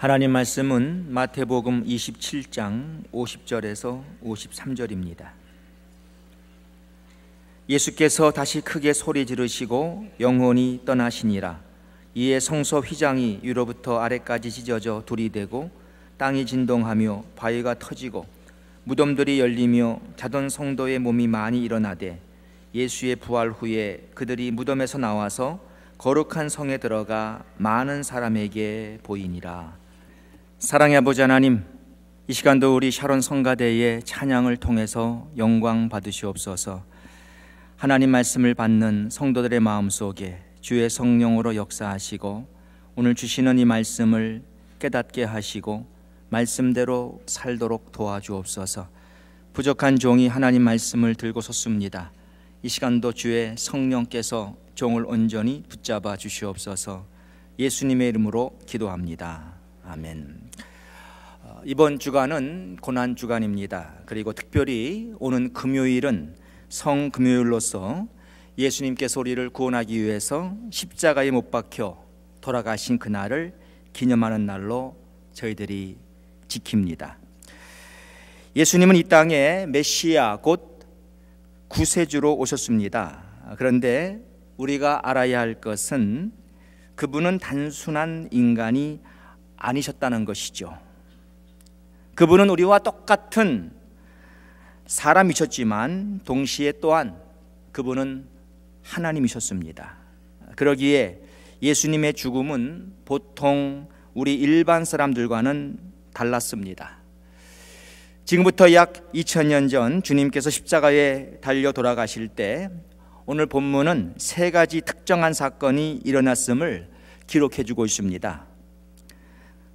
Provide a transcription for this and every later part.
하나님 말씀은 마태복음 27장 50절에서 53절입니다. 예수께서 다시 크게 소리 지르시고 영혼이 떠나시니라. 이에 성소 휘장이 위로부터 아래까지 찢어져 둘이 되고 땅이 진동하며 바위가 터지고 무덤들이 열리며 자던 성도의 몸이 많이 일어나되 예수의 부활 후에 그들이 무덤에서 나와서 거룩한 성에 들어가 많은 사람에게 보이니라. 사랑의 아버지 하나님, 이 시간도 우리 샤론 성가대의 찬양을 통해서 영광 받으시옵소서. 하나님 말씀을 받는 성도들의 마음속에 주의 성령으로 역사하시고 오늘 주시는 이 말씀을 깨닫게 하시고 말씀대로 살도록 도와주옵소서. 부족한 종이 하나님 말씀을 들고 섰습니다. 이 시간도 주의 성령께서 종을 온전히 붙잡아 주시옵소서. 예수님의 이름으로 기도합니다. 아멘. 이번 주간은 고난 주간입니다. 그리고 특별히 오는 금요일은 성금요일로서 예수님께서 우리를 구원하기 위해서 십자가에 못 박혀 돌아가신 그날을 기념하는 날로 저희들이 지킵니다. 예수님은 이 땅에 메시아 곧 구세주로 오셨습니다. 그런데 우리가 알아야 할 것은 그분은 단순한 인간이 아니셨다는 것이죠. 그분은 우리와 똑같은 사람이셨지만 동시에 또한 그분은 하나님이셨습니다. 그러기에 예수님의 죽음은 보통 우리 일반 사람들과는 달랐습니다. 지금부터 약 2000년 전 주님께서 십자가에 달려 돌아가실 때 오늘 본문은 세 가지 특정한 사건이 일어났음을 기록해 주고 있습니다.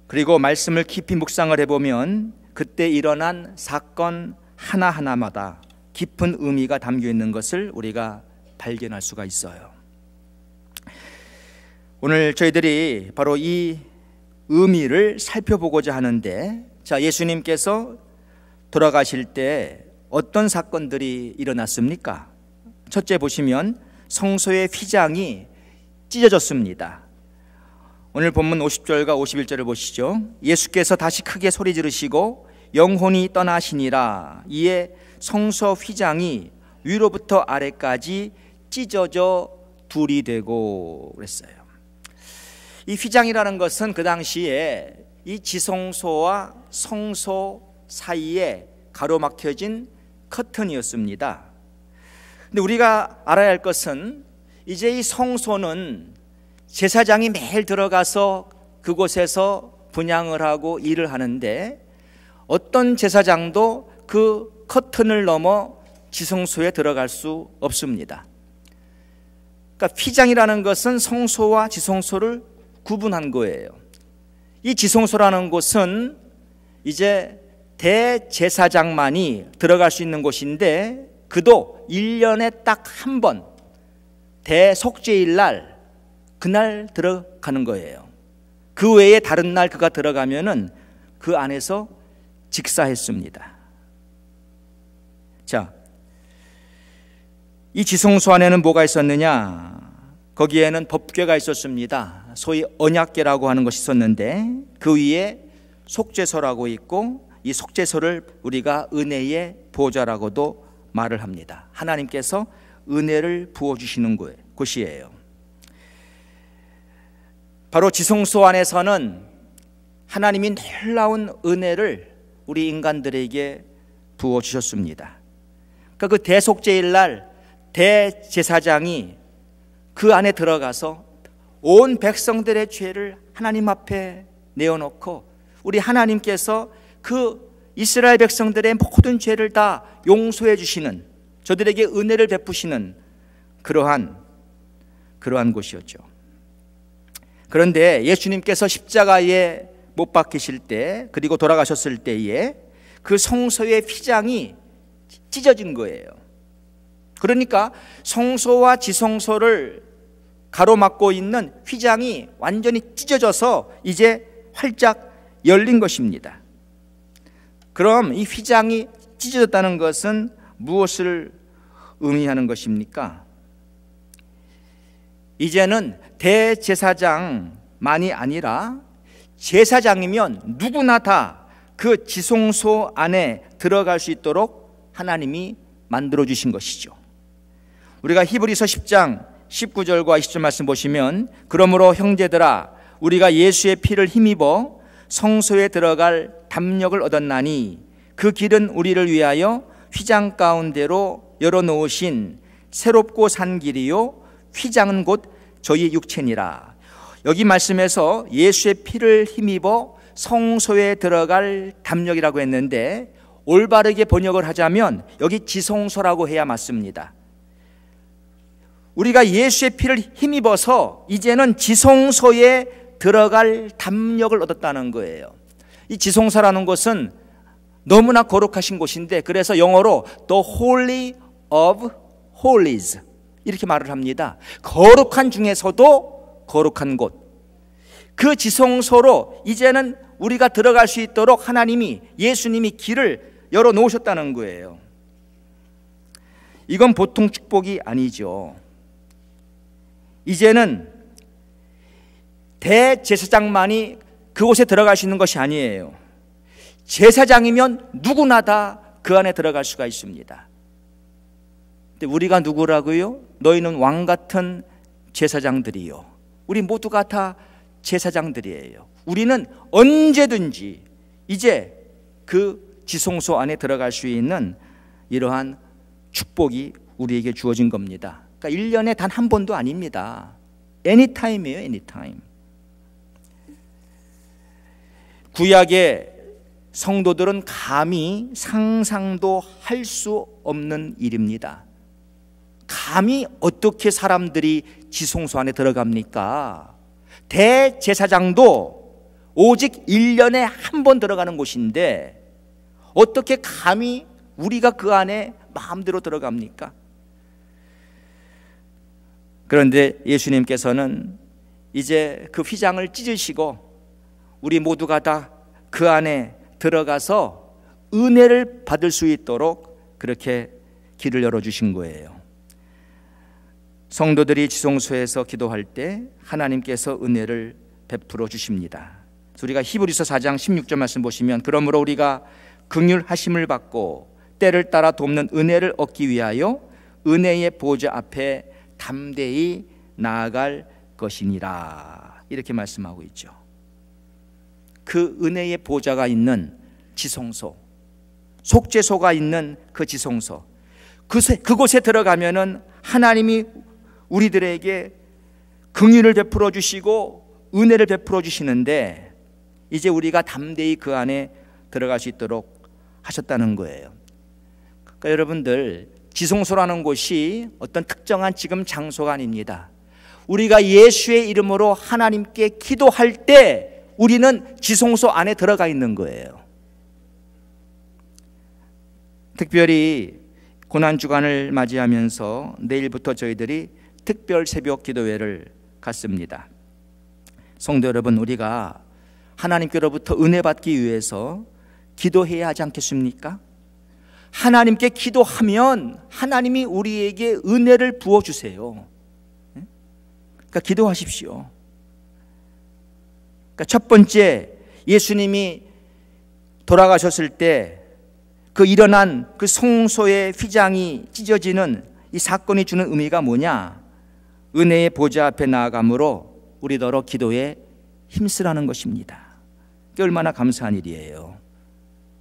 그리고 말씀을 깊이 묵상을 해보면 그때 일어난 사건 하나하나마다 깊은 의미가 담겨 있는 것을 우리가 발견할 수가 있어요. 오늘 저희들이 바로 이 의미를 살펴보고자 하는데, 자, 예수님께서 돌아가실 때 어떤 사건들이 일어났습니까? 첫째 보시면 성소의 휘장이 찢어졌습니다. 오늘 본문 50절과 51절을 보시죠. 예수께서 다시 크게 소리 지르시고 영혼이 떠나시니라. 이에 성소 휘장이 위로부터 아래까지 찢어져 둘이 되고 그랬어요. 이 휘장이라는 것은 그 당시에 이 지성소와 성소 사이에 가로막혀진 커튼이었습니다. 근데 우리가 알아야 할 것은 이제 이 성소는 제사장이 매일 들어가서 그곳에서 분향을 하고 일을 하는데 어떤 제사장도 그 커튼을 넘어 지성소에 들어갈 수 없습니다. 그러니까 휘장이라는 것은 성소와 지성소를 구분한 거예요. 이 지성소라는 곳은 이제 대제사장만이 들어갈 수 있는 곳인데 그도 1년에 딱 한 번 대속죄일 날 그날 들어가는 거예요. 그 외에 다른 날 그가 들어가면은 그 안에서 직사했습니다. 자, 이 지성소 안에는 뭐가 있었느냐? 거기에는 법궤가 있었습니다. 소위 언약궤라고 하는 것이 있었는데 그 위에 속죄소라고 있고 이 속죄소를 우리가 은혜의 보좌라고도 말을 합니다. 하나님께서 은혜를 부어주시는 곳이에요. 바로 지성소 안에서는 하나님이 놀라운 은혜를 우리 인간들에게 부어주셨습니다. 그러니까 그 대속죄일 날 대제사장이 그 안에 들어가서 온 백성들의 죄를 하나님 앞에 내어놓고 우리 하나님께서 그 이스라엘 백성들의 모든 죄를 다 용서해 주시는, 저들에게 은혜를 베푸시는 그러한 곳이었죠. 그런데 예수님께서 십자가에 못 박히실 때 그리고 돌아가셨을 때에 그 성소의 휘장이 찢어진 거예요. 그러니까 성소와 지성소를 가로막고 있는 휘장이 완전히 찢어져서 이제 활짝 열린 것입니다. 그럼 이 휘장이 찢어졌다는 것은 무엇을 의미하는 것입니까? 이제는 대제사장만이 아니라 제사장이면 누구나 다 그 지성소 안에 들어갈 수 있도록 하나님이 만들어 주신 것이죠. 우리가 히브리서 10장 19절과 20절 말씀 보시면, 그러므로 형제들아 우리가 예수의 피를 힘입어 성소에 들어갈 담력을 얻었나니 그 길은 우리를 위하여 휘장 가운데로 열어놓으신 새롭고 산 길이요 휘장은 곧 저희 육체니라. 여기 말씀에서 예수의 피를 힘입어 성소에 들어갈 담력이라고 했는데, 올바르게 번역을 하자면 여기 지성소라고 해야 맞습니다. 우리가 예수의 피를 힘입어서 이제는 지성소에 들어갈 담력을 얻었다는 거예요. 이 지성소라는 것은 너무나 거룩하신 곳인데, 그래서 영어로 The Holy of Holies 이렇게 말을 합니다. 거룩한 중에서도 거룩한 곳, 그 지성소로 이제는 우리가 들어갈 수 있도록 하나님이, 예수님이 길을 열어놓으셨다는 거예요. 이건 보통 축복이 아니죠. 이제는 대제사장만이 그곳에 들어갈 수 있는 것이 아니에요. 제사장이면 누구나 다 그 안에 들어갈 수가 있습니다. 근데 우리가 누구라고요? 너희는 왕 같은 제사장들이요. 우리 모두가 다 제사장들이에요. 우리는 언제든지 이제 그 지성소 안에 들어갈 수 있는 이러한 축복이 우리에게 주어진 겁니다. 그러니까 1년에 단 한 번도 아닙니다. anytime이에요. anytime. 구약의 성도들은 감히 상상도 할 수 없는 일입니다. 감히 어떻게 사람들이 지성소 안에 들어갑니까? 대제사장도 오직 1년에 한 번 들어가는 곳인데 어떻게 감히 우리가 그 안에 마음대로 들어갑니까? 그런데 예수님께서는 이제 그 휘장을 찢으시고 우리 모두가 다 그 안에 들어가서 은혜를 받을 수 있도록 그렇게 길을 열어주신 거예요. 성도들이 지성소에서 기도할 때 하나님께서 은혜를 베풀어 주십니다. 우리가 히브리서 4장 16절 말씀 보시면, 그러므로 우리가 긍휼하심을 받고 때를 따라 돕는 은혜를 얻기 위하여 은혜의 보좌 앞에 담대히 나아갈 것이니라, 이렇게 말씀하고 있죠. 그 은혜의 보좌가 있는 지성소, 속죄소가 있는 그 지성소, 그곳에 들어가면은 하나님이 우리들에게 긍휼을 베풀어 주시고 은혜를 베풀어 주시는데, 이제 우리가 담대히 그 안에 들어갈 수 있도록 하셨다는 거예요. 그러니까 여러분들, 지성소라는 곳이 어떤 특정한 지금 장소가 아닙니다. 우리가 예수의 이름으로 하나님께 기도할 때 우리는 지성소 안에 들어가 있는 거예요. 특별히 고난주간을 맞이하면서 내일부터 저희들이 특별 새벽 기도회를 갖습니다. 성도 여러분, 우리가 하나님께로부터 은혜 받기 위해서 기도해야 하지 않겠습니까? 하나님께 기도하면 하나님이 우리에게 은혜를 부어주세요. 그러니까 기도하십시오. 그러니까 첫 번째, 예수님이 돌아가셨을 때 그 일어난 그 성소의 휘장이 찢어지는 이 사건이 주는 의미가 뭐냐? 은혜의 보좌 앞에 나아감으로 우리더러 기도에 힘쓰라는 것입니다. 그게 얼마나 감사한 일이에요.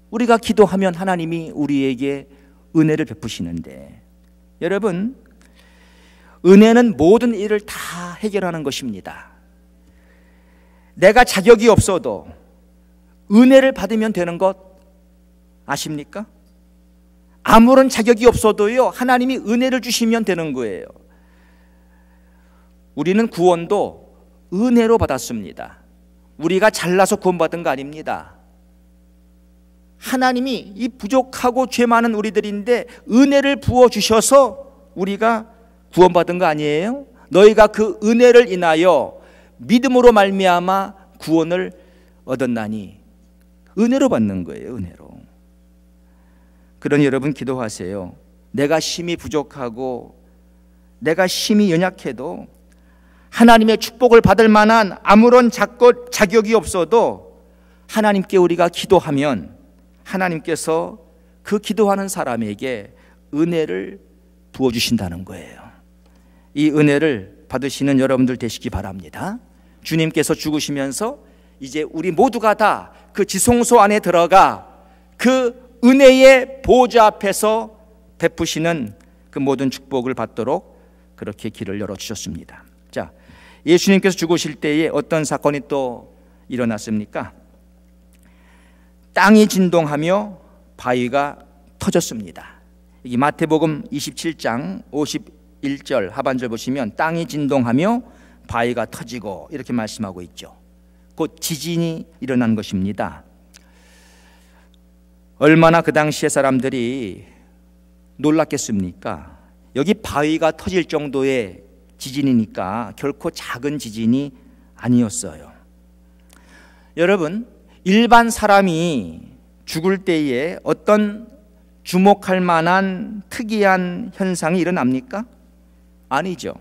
우리가 기도하면 하나님이 우리에게 은혜를 베푸시는데, 여러분, 은혜는 모든 일을 다 해결하는 것입니다. 내가 자격이 없어도 은혜를 받으면 되는 것 아십니까? 아무런 자격이 없어도요, 하나님이 은혜를 주시면 되는 거예요. 우리는 구원도 은혜로 받았습니다. 우리가 잘나서 구원받은 거 아닙니다. 하나님이 이 부족하고 죄 많은 우리들인데 은혜를 부어주셔서 우리가 구원받은 거 아니에요? 너희가 그 은혜를 인하여 믿음으로 말미암아 구원을 얻었나니, 은혜로 받는 거예요. 은혜로. 그러니 여러분, 기도하세요. 내가 심히 부족하고 내가 심히 연약해도 하나님의 축복을 받을 만한 아무런 자격이 없어도 하나님께 우리가 기도하면 하나님께서 그 기도하는 사람에게 은혜를 부어주신다는 거예요. 이 은혜를 받으시는 여러분들 되시기 바랍니다. 주님께서 죽으시면서 이제 우리 모두가 다 그 지성소 안에 들어가 그 은혜의 보좌 앞에서 베푸시는 그 모든 축복을 받도록 그렇게 길을 열어주셨습니다. 자, 예수님께서 죽으실 때에 어떤 사건이 또 일어났습니까? 땅이 진동하며 바위가 터졌습니다. 이 마태복음 27장 51절 하반절 보시면 땅이 진동하며 바위가 터지고 이렇게 말씀하고 있죠. 곧 지진이 일어난 것입니다. 얼마나 그 당시의 사람들이 놀랐겠습니까? 여기 바위가 터질 정도의 지진이니까 결코 작은 지진이 아니었어요. 여러분, 일반 사람이 죽을 때에 어떤 주목할 만한 특이한 현상이 일어납니까? 아니죠.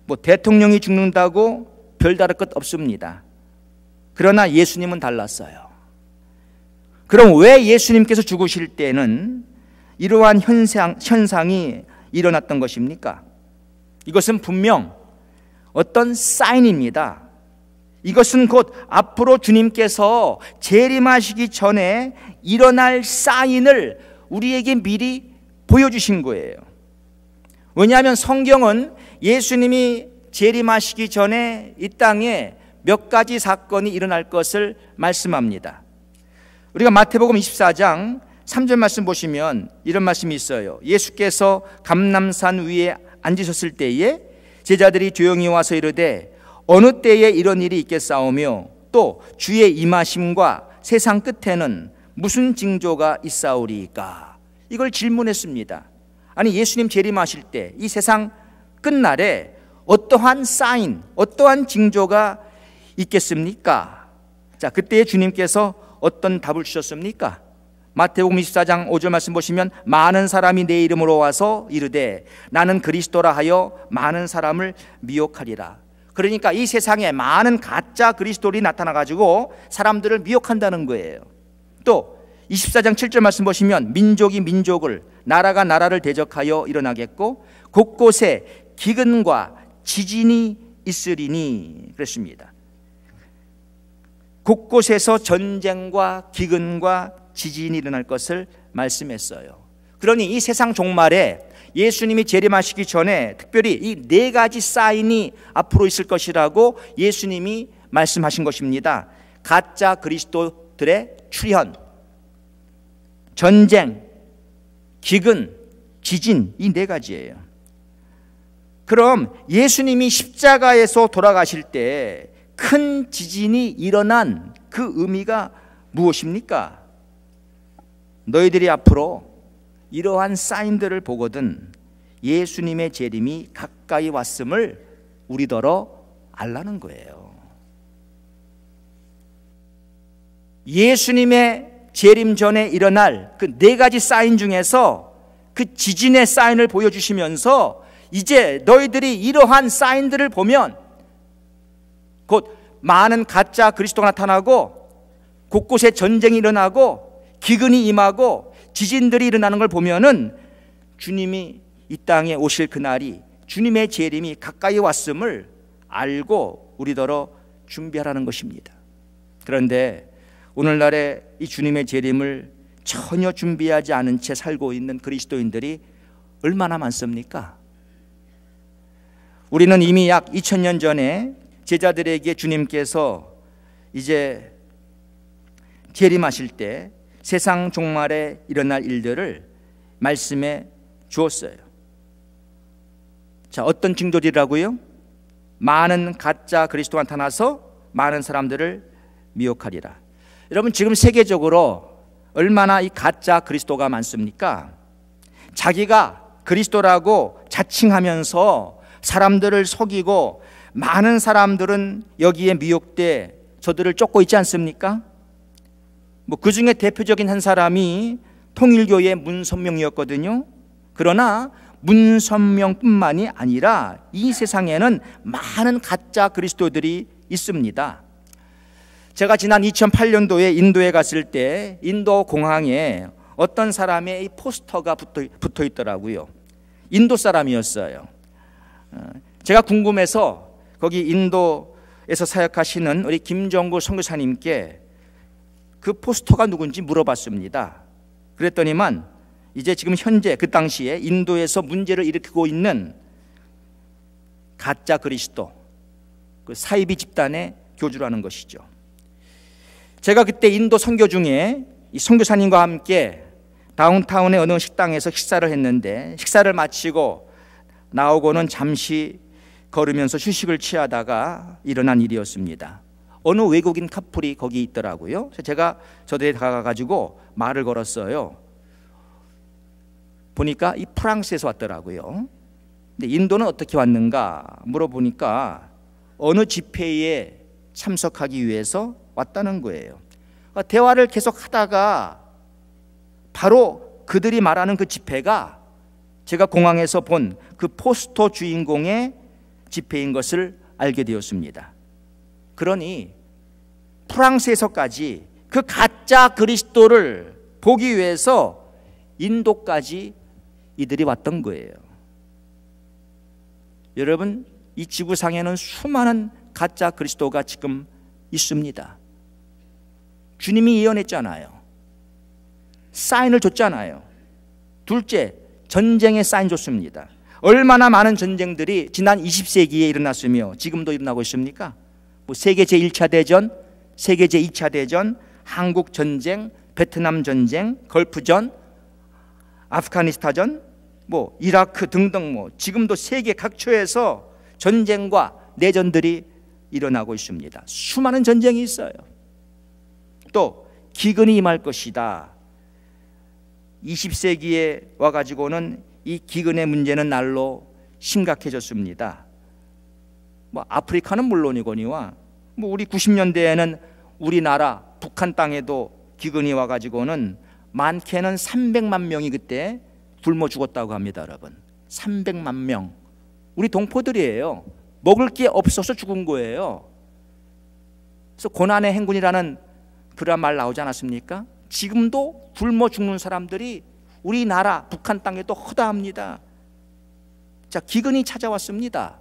뭐 대통령이 죽는다고 별다를 것 없습니다. 그러나 예수님은 달랐어요. 그럼 왜 예수님께서 죽으실 때는 이러한 현상이 일어났던 것입니까? 이것은 분명 어떤 사인입니다. 이것은 곧 앞으로 주님께서 재림하시기 전에 일어날 사인을 우리에게 미리 보여주신 거예요. 왜냐하면 성경은 예수님이 재림하시기 전에 이 땅에 몇 가지 사건이 일어날 것을 말씀합니다. 우리가 마태복음 24장 3절 말씀 보시면 이런 말씀이 있어요. 예수께서 감람산 위에 앉으셨을 때에 제자들이 조용히 와서 이르되 어느 때에 이런 일이 있겠사오며 또 주의 임하심과 세상 끝에는 무슨 징조가 있사오리이까? 이걸 질문했습니다. 아니, 예수님 재림하실 때 이 세상 끝날에 어떠한 사인, 어떠한 징조가 있겠습니까? 자, 그때 주님께서 어떤 답을 주셨습니까? 마태복음 24장 5절 말씀 보시면 많은 사람이 내 이름으로 와서 이르되 나는 그리스도라 하여 많은 사람을 미혹하리라. 그러니까 이 세상에 많은 가짜 그리스도들이 나타나가지고 사람들을 미혹한다는 거예요. 또 24장 7절 말씀 보시면 민족이 민족을, 나라가 나라를 대적하여 일어나겠고 곳곳에 기근과 지진이 있으리니 그랬습니다. 곳곳에서 전쟁과 기근과 지진이 일어날 것을 말씀했어요. 그러니 이 세상 종말에 예수님이 재림하시기 전에 특별히 이 네 가지 사인이 앞으로 있을 것이라고 예수님이 말씀하신 것입니다. 가짜 그리스도들의 출현, 전쟁, 기근, 지진, 이 네 가지예요. 그럼 예수님이 십자가에서 돌아가실 때 큰 지진이 일어난 그 의미가 무엇입니까? 너희들이 앞으로 이러한 사인들을 보거든 예수님의 재림이 가까이 왔음을 우리더러 알라는 거예요. 예수님의 재림 전에 일어날 그 네 가지 사인 중에서 그 지진의 사인을 보여주시면서 이제 너희들이 이러한 사인들을 보면 곧 많은 가짜 그리스도가 나타나고 곳곳에 전쟁이 일어나고 기근이 임하고 지진들이 일어나는 걸 보면은 주님이 이 땅에 오실 그날이 주님의 재림이 가까이 왔음을 알고 우리더러 준비하라는 것입니다. 그런데 오늘날의 이 주님의 재림을 전혀 준비하지 않은 채 살고 있는 그리스도인들이 얼마나 많습니까? 우리는 이미 약 2000년 전에 제자들에게 주님께서 이제 재림하실 때 세상 종말에 일어날 일들을 말씀해 주었어요. 자, 어떤 징조들이라고요? 많은 가짜 그리스도가 나타나서 많은 사람들을 미혹하리라. 여러분, 지금 세계적으로 얼마나 이 가짜 그리스도가 많습니까? 자기가 그리스도라고 자칭하면서 사람들을 속이고 많은 사람들은 여기에 미혹돼 저들을 쫓고 있지 않습니까? 뭐 그 중에 대표적인 한 사람이 통일교의 문선명이었거든요. 그러나 문선명뿐만이 아니라 이 세상에는 많은 가짜 그리스도들이 있습니다. 제가 지난 2008년도에 인도에 갔을 때 인도 공항에 어떤 사람의 이 포스터가 붙어 있더라고요. 인도 사람이었어요. 제가 궁금해서 거기 인도에서 사역하시는 우리 김정구 선교사님께 그 포스터가 누군지 물어봤습니다. 그랬더니만 이제 지금 현재 그 당시에 인도에서 문제를 일으키고 있는 가짜 그리스도, 그 사이비 집단의 교주라는 것이죠. 제가 그때 인도 선교 중에 이 선교사님과 함께 다운타운의 어느 식당에서 식사를 했는데, 식사를 마치고 나오고는 잠시 걸으면서 휴식을 취하다가 일어난 일이었습니다. 어느 외국인 커플이 거기 있더라고요. 그래서 제가 저들에 다가가가지고 말을 걸었어요. 보니까 이 프랑스에서 왔더라고요. 근데 인도는 어떻게 왔는가 물어보니까 어느 집회에 참석하기 위해서 왔다는 거예요. 대화를 계속 하다가 바로 그들이 말하는 그 집회가 제가 공항에서 본 그 포스터 주인공의 집회인 것을 알게 되었습니다. 그러니 프랑스에서까지 그 가짜 그리스도를 보기 위해서 인도까지 이들이 왔던 거예요. 여러분, 이 지구상에는 수많은 가짜 그리스도가 지금 있습니다. 주님이 예언했잖아요. 사인을 줬잖아요. 둘째, 전쟁의 사인 줬습니다. 얼마나 많은 전쟁들이 지난 20세기에 일어났으며 지금도 일어나고 있습니까? 뭐 세계 제1차 대전, 세계 제2차 대전, 한국 전쟁, 베트남 전쟁, 걸프전, 아프가니스탄전, 뭐 이라크 등등, 뭐 지금도 세계 각처에서 전쟁과 내전들이 일어나고 있습니다. 수많은 전쟁이 있어요. 또 기근이 임할 것이다. 20세기에 와가지고는 이 기근의 문제는 날로 심각해졌습니다. 뭐 아프리카는 물론이거니와 뭐 우리 90년대에는 우리나라 북한 땅에도 기근이 와가지고는 많게는 300만 명이 그때 굶어 죽었다고 합니다. 여러분, 300만 명. 우리 동포들이에요. 먹을 게 없어서 죽은 거예요. 그래서 고난의 행군이라는 그런 말 나오지 않았습니까? 지금도 굶어 죽는 사람들이 우리나라 북한 땅에도 허다합니다. 자, 기근이 찾아왔습니다.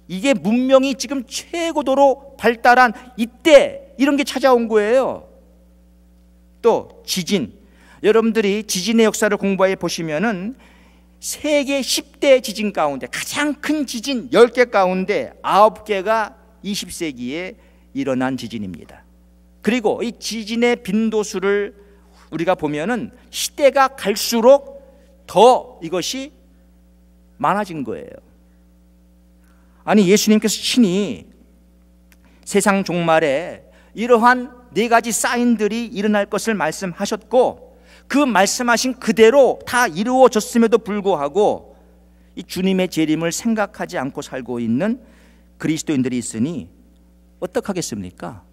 이게 문명이 지금 최고도로 발달한 이때 이런 게 찾아온 거예요. 또 지진, 여러분들이 지진의 역사를 공부해 보시면은 세계 10대 지진 가운데 가장 큰 지진 10개 가운데 9개가 20세기에 일어난 지진입니다. 그리고 이 지진의 빈도수를 우리가 보면은 시대가 갈수록 더 이것이 많아진 거예요. 아니, 예수님께서 친히 세상 종말에 이러한 4가지 사인들이 일어날 것을 말씀하셨고, 그 말씀하신 그대로 다 이루어졌음에도 불구하고 이 주님의 재림을 생각하지 않고 살고 있는 그리스도인들이 있으니 어떡하겠습니까?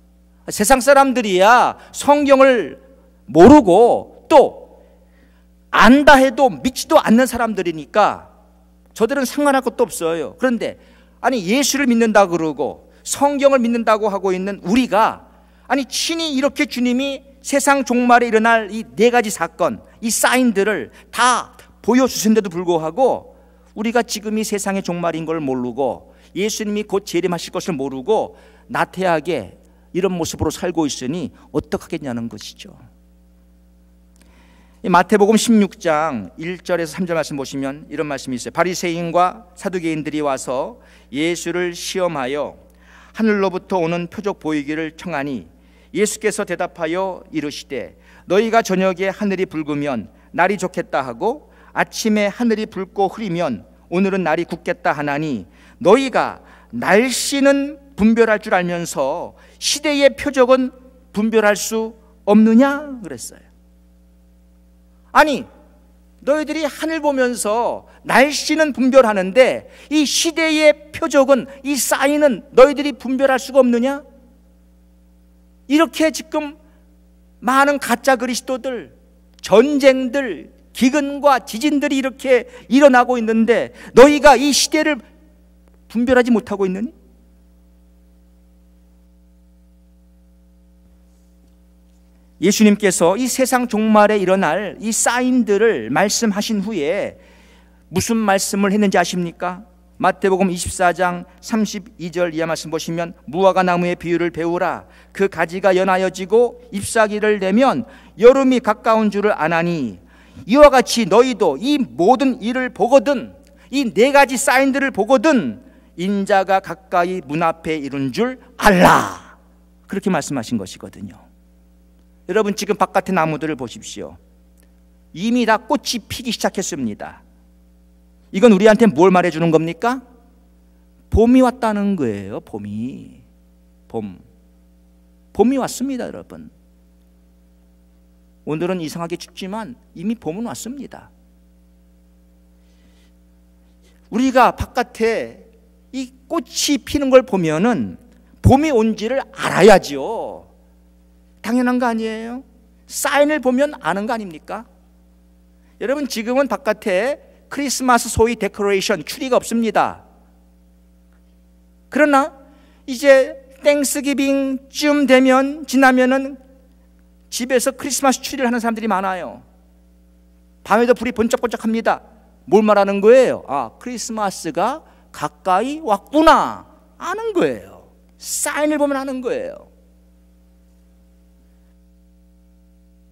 세상 사람들이야 성경을 모르고 또 안다 해도 믿지도 않는 사람들이니까 저들은 상관할 것도 없어요. 그런데 아니, 예수를 믿는다 그러고 성경을 믿는다고 하고 있는 우리가 아니 친히 이렇게 주님이 세상 종말에 일어날 이 4가지 사건, 이 사인들을 다 보여주신데도 불구하고 우리가 지금 이 세상의 종말인 걸 모르고 예수님이 곧 재림하실 것을 모르고 나태하게 이런 모습으로 살고 있으니 어떡하겠냐는 것이죠. 마태복음 16장 1절에서 3절 말씀 보시면 이런 말씀이 있어요. 바리새인과 사두개인들이 와서 예수를 시험하여 하늘로부터 오는 표적 보이기를 청하니 예수께서 대답하여 이르시되 너희가 저녁에 하늘이 붉으면 날이 좋겠다 하고 아침에 하늘이 붉고 흐리면 오늘은 날이 굳겠다 하나니 너희가 날씨는 분별할 줄 알면서 시대의 표적은 분별할 수 없느냐 그랬어요. 아니, 너희들이 하늘 보면서 날씨는 분별하는데 이 시대의 표적은, 이 사인은 너희들이 분별할 수가 없느냐? 이렇게 지금 많은 가짜 그리스도들, 전쟁들, 기근과 지진들이 이렇게 일어나고 있는데 너희가 이 시대를 분별하지 못하고 있느니? 예수님께서 이 세상 종말에 일어날 이 사인들을 말씀하신 후에 무슨 말씀을 했는지 아십니까? 마태복음 24장 32절 이하 말씀 보시면 무화과 나무의 비유를 배우라. 그 가지가 연하여지고 잎사귀를 내면 여름이 가까운 줄을 아나니 이와 같이 너희도 이 모든 일을 보거든, 이 네 가지 사인들을 보거든 인자가 가까이 문 앞에 이른 줄 알라. 그렇게 말씀하신 것이거든요. 여러분 지금 바깥의 나무들을 보십시오. 이미 다 꽃이 피기 시작했습니다. 이건 우리한테 뭘 말해주는 겁니까? 봄이 왔다는 거예요. 봄이 왔습니다. 여러분 오늘은 이상하게 춥지만 이미 봄은 왔습니다. 우리가 바깥에 이 꽃이 피는 걸 보면은 봄이 온지를 알아야죠. 당연한 거 아니에요? 사인을 보면 아는 거 아닙니까? 여러분 지금은 바깥에 크리스마스 소위 데코레이션, 추리가 없습니다. 그러나 이제 땡스기빙쯤 되면 지나면은 집에서 크리스마스 추리를 하는 사람들이 많아요. 밤에도 불이 번쩍번쩍합니다. 뭘 말하는 거예요? 아, 크리스마스가 가까이 왔구나 아는 거예요. 사인을 보면 아는 거예요.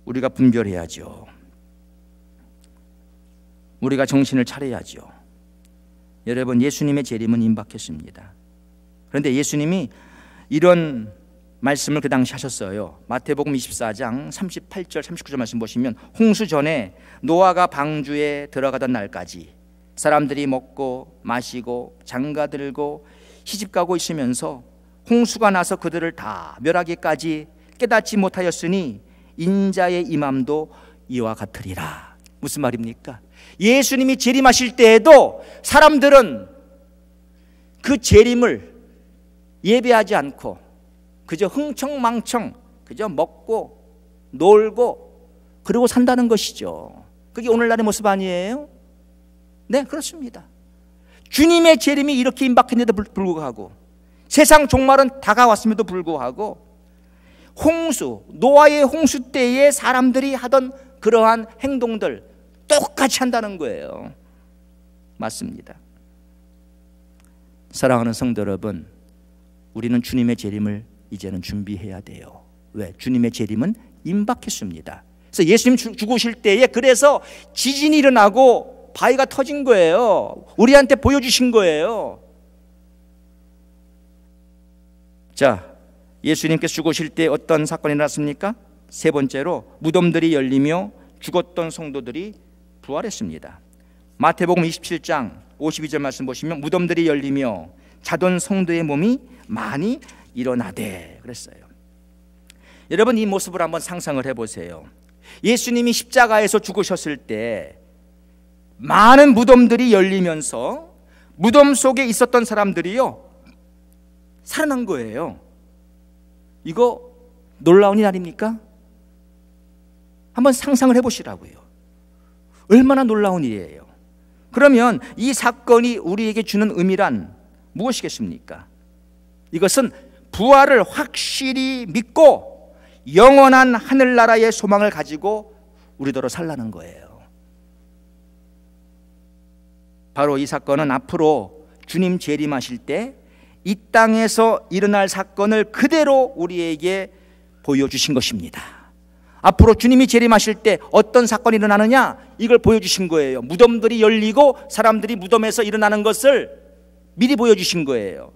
우리가 분별해야죠. 우리가 정신을 차려야죠. 여러분 예수님의 재림은 임박했습니다. 그런데 예수님이 이런 말씀을 그 당시 하셨어요. 마태복음 24장 38절 39절 말씀 보시면 홍수 전에 노아가 방주에 들어가던 날까지 사람들이 먹고 마시고 장가들고 시집가고 있으면서 홍수가 나서 그들을 다 멸하기까지 깨닫지 못하였으니 인자의 임함도 이와 같으리라. 무슨 말입니까? 예수님이 재림하실 때에도 사람들은 그 재림을 예배하지 않고 그저 흥청망청 그저 먹고 놀고 그러고 산다는 것이죠. 그게 오늘날의 모습 아니에요? 네, 그렇습니다. 주님의 재림이 이렇게 임박했는데도 불구하고 세상 종말은 다가왔음에도 불구하고 홍수, 노아의 홍수 때에 사람들이 하던 그러한 행동들 똑같이 한다는 거예요. 맞습니다. 사랑하는 성도 여러분, 우리는 주님의 재림을 이제는 준비해야 돼요. 왜? 주님의 재림은 임박했습니다. 그래서 예수님 죽으실 때에 그래서 지진이 일어나고 바위가 터진 거예요. 우리한테 보여주신 거예요. 자, 예수님께서 죽으실 때 어떤 사건이 일어났습니까? 세 번째로 무덤들이 열리며 죽었던 성도들이 부활했습니다. 마태복음 27장 52절 말씀 보시면 무덤들이 열리며 자던 성도의 몸이 많이 일어나되 그랬어요. 여러분 이 모습을 한번 상상을 해보세요. 예수님이 십자가에서 죽으셨을 때 많은 무덤들이 열리면서 무덤 속에 있었던 사람들이요 살아난 거예요. 이거 놀라운 일 아닙니까? 한번 상상을 해보시라고요. 얼마나 놀라운 일이에요. 그러면 이 사건이 우리에게 주는 의미란 무엇이겠습니까? 이것은 부활을 확실히 믿고 영원한 하늘나라의 소망을 가지고 우리더러 살라는 거예요. 바로 이 사건은 앞으로 주님 재림하실 때 이 땅에서 일어날 사건을 그대로 우리에게 보여주신 것입니다. 앞으로 주님이 재림하실 때 어떤 사건이 일어나느냐 이걸 보여주신 거예요. 무덤들이 열리고 사람들이 무덤에서 일어나는 것을 미리 보여주신 거예요.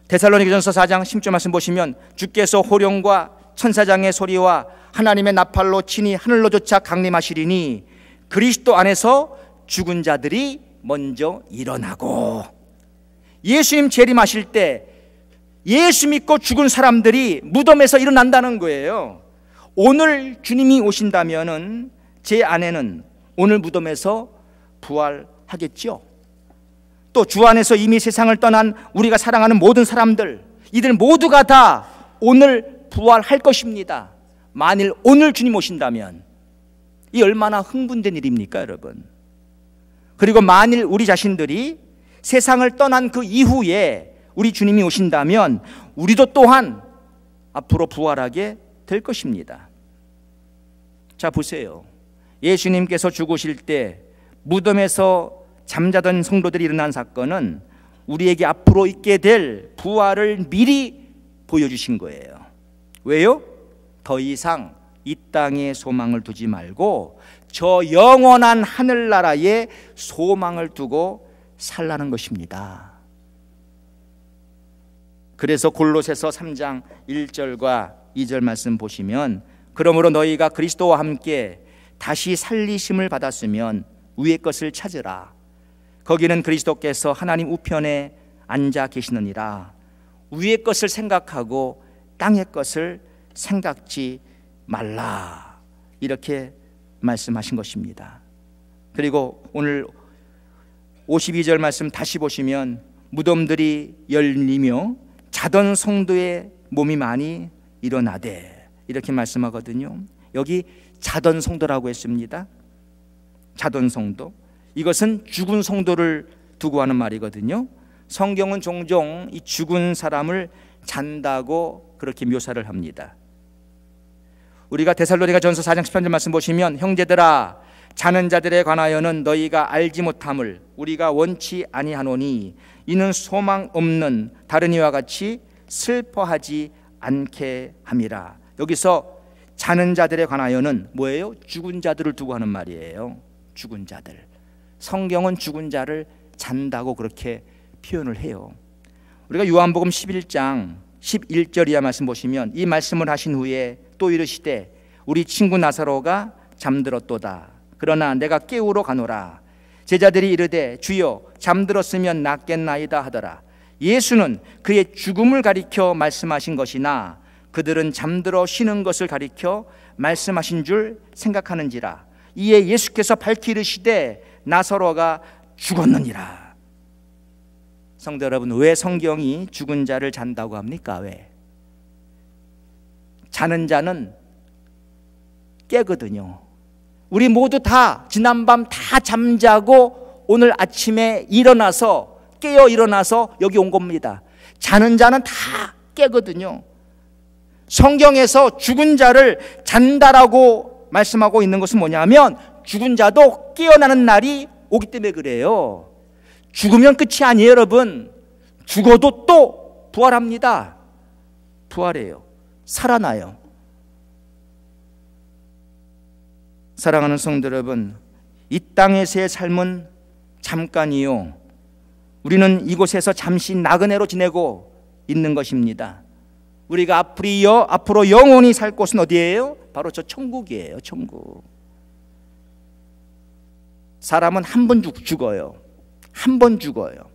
데살로니가전서 4장 10절 말씀 보시면 주께서 호령과 천사장의 소리와 하나님의 나팔로 친히 하늘로조차 강림하시리니 그리스도 안에서 죽은 자들이 먼저 일어나고 예수님 재림하실 때 예수 믿고 죽은 사람들이 무덤에서 일어난다는 거예요. 오늘 주님이 오신다면은 제 아내는 오늘 무덤에서 부활하겠죠. 또 주 안에서 이미 세상을 떠난 우리가 사랑하는 모든 사람들 이들 모두가 다 오늘 부활할 것입니다. 만일 오늘 주님 오신다면 이 얼마나 흥분된 일입니까, 여러분? 그리고 만일 우리 자신들이 세상을 떠난 그 이후에 우리 주님이 오신다면 우리도 또한 앞으로 부활하게 될 것입니다. 자, 보세요. 예수님께서 죽으실 때 무덤에서 잠자던 성도들이 일어난 사건은 우리에게 앞으로 있게 될 부활을 미리 보여주신 거예요. 왜요? 더 이상 이 땅에 소망을 두지 말고 저 영원한 하늘나라에 소망을 두고 살라는 것입니다. 그래서 골로새서 3장 1절과 2절 말씀 보시면, 그러므로 너희가 그리스도와 함께 다시 살리심을 받았으면 위의 것을 찾으라. 거기는 그리스도께서 하나님 우편에 앉아 계시느니라. 위의 것을 생각하고 땅의 것을 생각지 말라. 이렇게 말씀하신 것입니다. 그리고 오늘 52절 말씀 다시 보시면, 무덤들이 열리며 자던 성도의 몸이 많이 일어나되, 이렇게 말씀하거든요. 여기 자던 성도라고 했습니다. 자던 성도, 이것은 죽은 성도를 두고 하는 말이거든요. 성경은 종종 이 죽은 사람을 잔다고 그렇게 묘사를 합니다. 우리가 데살로니가 전서 4장 10절 말씀 보시면, 형제들아 자는 자들에 관하여는 너희가 알지 못함을 우리가 원치 아니하노니 이는 소망 없는 다른 이와 같이 슬퍼하지 않게 함이라. 여기서 자는 자들에 관하여는 뭐예요? 죽은 자들을 두고 하는 말이에요. 죽은 자들. 성경은 죽은 자를 잔다고 그렇게 표현을 해요. 우리가 요한복음 11장 11절 이하 말씀 보시면, 이 말씀을 하신 후에 또 이르시되 우리 친구 나사로가 잠들었도다. 그러나 내가 깨우러 가노라. 제자들이 이르되 주여 잠들었으면 낫겠나이다 하더라. 예수는 그의 죽음을 가리켜 말씀하신 것이나 그들은 잠들어 쉬는 것을 가리켜 말씀하신 줄 생각하는지라. 이에 예수께서 밝히 이르시되 나사로가 죽었느니라. 성도 여러분, 왜 성경이 죽은 자를 잔다고 합니까? 왜? 자는 자는 깨거든요. 우리 모두 다 지난밤 다 잠자고 오늘 아침에 깨어 일어나서 여기 온 겁니다. 자는 자는 다 깨거든요. 성경에서 죽은 자를 잔다라고 말씀하고 있는 것은 뭐냐면, 죽은 자도 깨어나는 날이 오기 때문에 그래요. 죽으면 끝이 아니에요, 여러분. 죽어도 또 부활합니다. 부활해요. 살아나요. 사랑하는 성도 여러분, 이 땅에서의 삶은 잠깐이요, 우리는 이곳에서 잠시 나그네로 지내고 있는 것입니다. 우리가 앞으로 영원히 살 곳은 어디예요? 바로 저 천국이에요. 천국. 사람은 한 번 죽어요. 한 번 죽어요.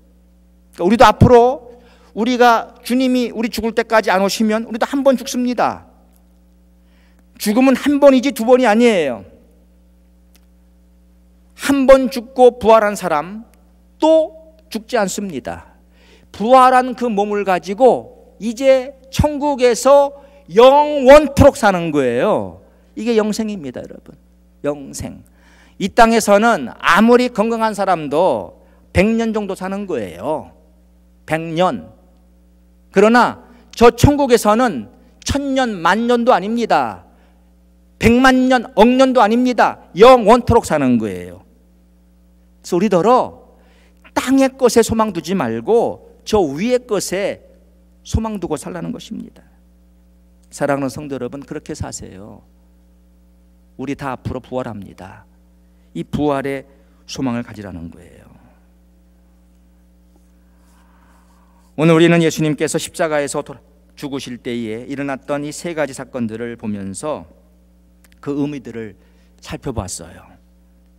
그러니까 우리도 앞으로 주님이 우리 죽을 때까지 안 오시면 우리도 한 번 죽습니다. 죽음은 한 번이지 두 번이 아니에요. 한 번 죽고 부활한 사람 또 죽지 않습니다. 부활한 그 몸을 가지고 이제 천국에서 영원토록 사는 거예요. 이게 영생입니다, 여러분. 영생. 이 땅에서는 아무리 건강한 사람도 100년 정도 사는 거예요. 100년. 그러나 저 천국에서는 1000년, 만년도 아닙니다. 100만 년, 억년도 아닙니다. 영원토록 사는 거예요. 그래서 우리더러 땅의 것에 소망 두지 말고 저 위의 것에 소망 두고 살라는 것입니다. 사랑하는 성도 여러분, 그렇게 사세요. 우리 다 앞으로 부활합니다. 이 부활의 소망을 가지라는 거예요. 오늘 우리는 예수님께서 십자가에서 죽으실 때에 일어났던 이 세 가지 사건들을 보면서 그 의미들을 살펴봤어요.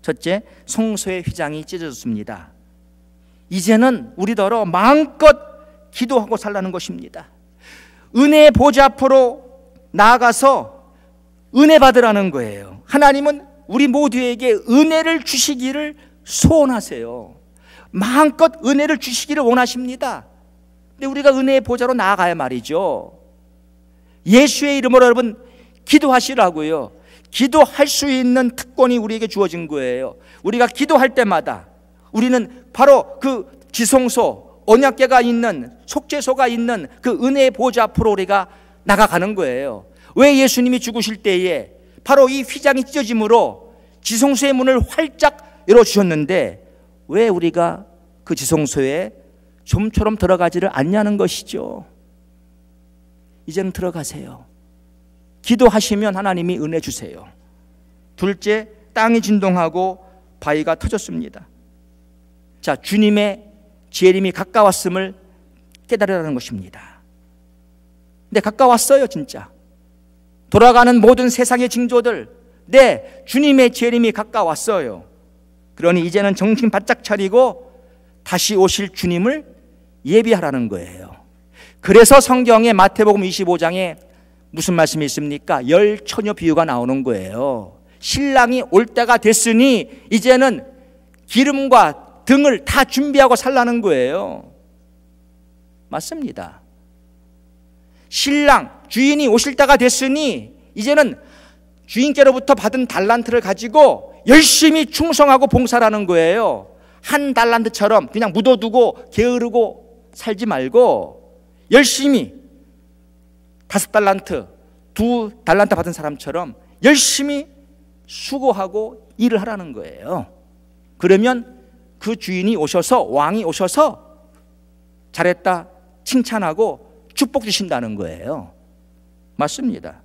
첫째, 성소의 휘장이 찢어졌습니다. 이제는 우리더러 마음껏 기도하고 살라는 것입니다. 은혜의 보좌 앞으로 나아가서 은혜 받으라는 거예요. 하나님은 우리 모두에게 은혜를 주시기를 소원하세요. 마음껏 은혜를 주시기를 원하십니다. 근데 우리가 은혜의 보좌로 나아가야 말이죠. 예수의 이름으로 여러분 기도하시라고요. 기도할 수 있는 특권이 우리에게 주어진 거예요. 우리가 기도할 때마다 우리는 바로 그 지성소, 언약궤가 있는, 속죄소가 있는 그 은혜의 보좌 앞으로 우리가 나가가는 거예요. 왜 예수님이 죽으실 때에 바로 이 휘장이 찢어짐으로 지성소의 문을 활짝 열어주셨는데 왜 우리가 그 지성소에 좀처럼 들어가지를 않냐는 것이죠. 이제는 들어가세요. 기도하시면 하나님이 은혜 주세요. 둘째, 땅이 진동하고 바위가 터졌습니다. 자, 주님의 재림이 가까웠음을 깨달으라는 것입니다. 근데 가까웠어요, 진짜. 돌아가는 모든 세상의 징조들, 네, 주님의 재림이 가까웠어요. 그러니 이제는 정신 바짝 차리고 다시 오실 주님을 예비하라는 거예요. 그래서 성경에 마태복음 25장에 무슨 말씀이 있습니까? 열 처녀 비유가 나오는 거예요. 신랑이 올 때가 됐으니 이제는 기름과 등을 다 준비하고 살라는 거예요. 맞습니다. 신랑, 주인이 오실 때가 됐으니 이제는 주인께로부터 받은 달란트를 가지고 열심히 충성하고 봉사하는 거예요. 한 달란트처럼 그냥 묻어두고 게으르고 살지 말고 열심히 5달란트, 2달란트 받은 사람처럼 열심히 수고하고 일을 하라는 거예요. 그러면 그 주인이 오셔서, 왕이 오셔서 잘했다 칭찬하고 축복 주신다는 거예요. 맞습니다.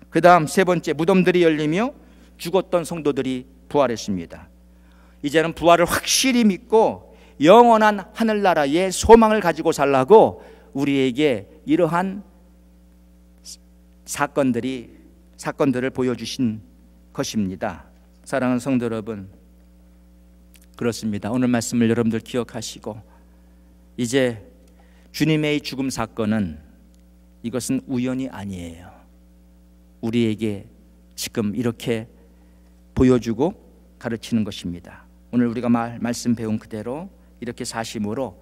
그 다음 세 번째, 무덤들이 열리며 죽었던 성도들이 부활했습니다. 이제는 부활을 확실히 믿고 영원한 하늘나라의 소망을 가지고 살라고 우리에게 이러한 사건들을 보여주신 것입니다. 사랑하는 성도 여러분, 그렇습니다. 오늘 말씀을 여러분들 기억하시고 이제 주님의 죽음 사건은 이것은 우연이 아니에요. 우리에게 지금 이렇게 보여주고 가르치는 것입니다. 오늘 우리가 말씀 배운 그대로 이렇게 사심으로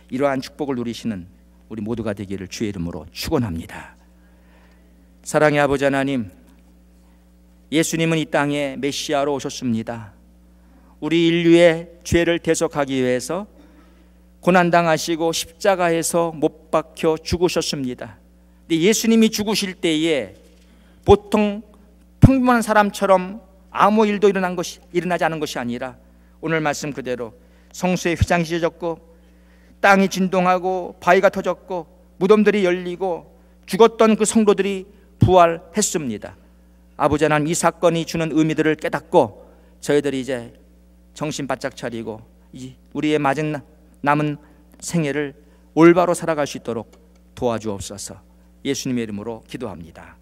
이러한 축복을 누리시는 우리 모두가 되기를 주의 이름으로 축원합니다. 사랑의 아버지 하나님, 예수님은 이 땅에 메시아로 오셨습니다. 우리 인류의 죄를 대속하기 위해서 고난당하시고 십자가에서 못 박혀 죽으셨습니다. 근데 예수님이 죽으실 때에 보통 평범한 사람처럼 아무 일도 일어나지 않은 것이 아니라 오늘 말씀 그대로 성소의 휘장이 찢어졌고 땅이 진동하고 바위가 터졌고 무덤들이 열리고 죽었던 그 성도들이 부활했습니다. 아버지 하나님, 이 사건이 주는 의미들을 깨닫고 저희들이 이제 정신 바짝 차리고 우리의 남은 생애를 올바로 살아갈 수 있도록 도와주옵소서. 예수님의 이름으로 기도합니다.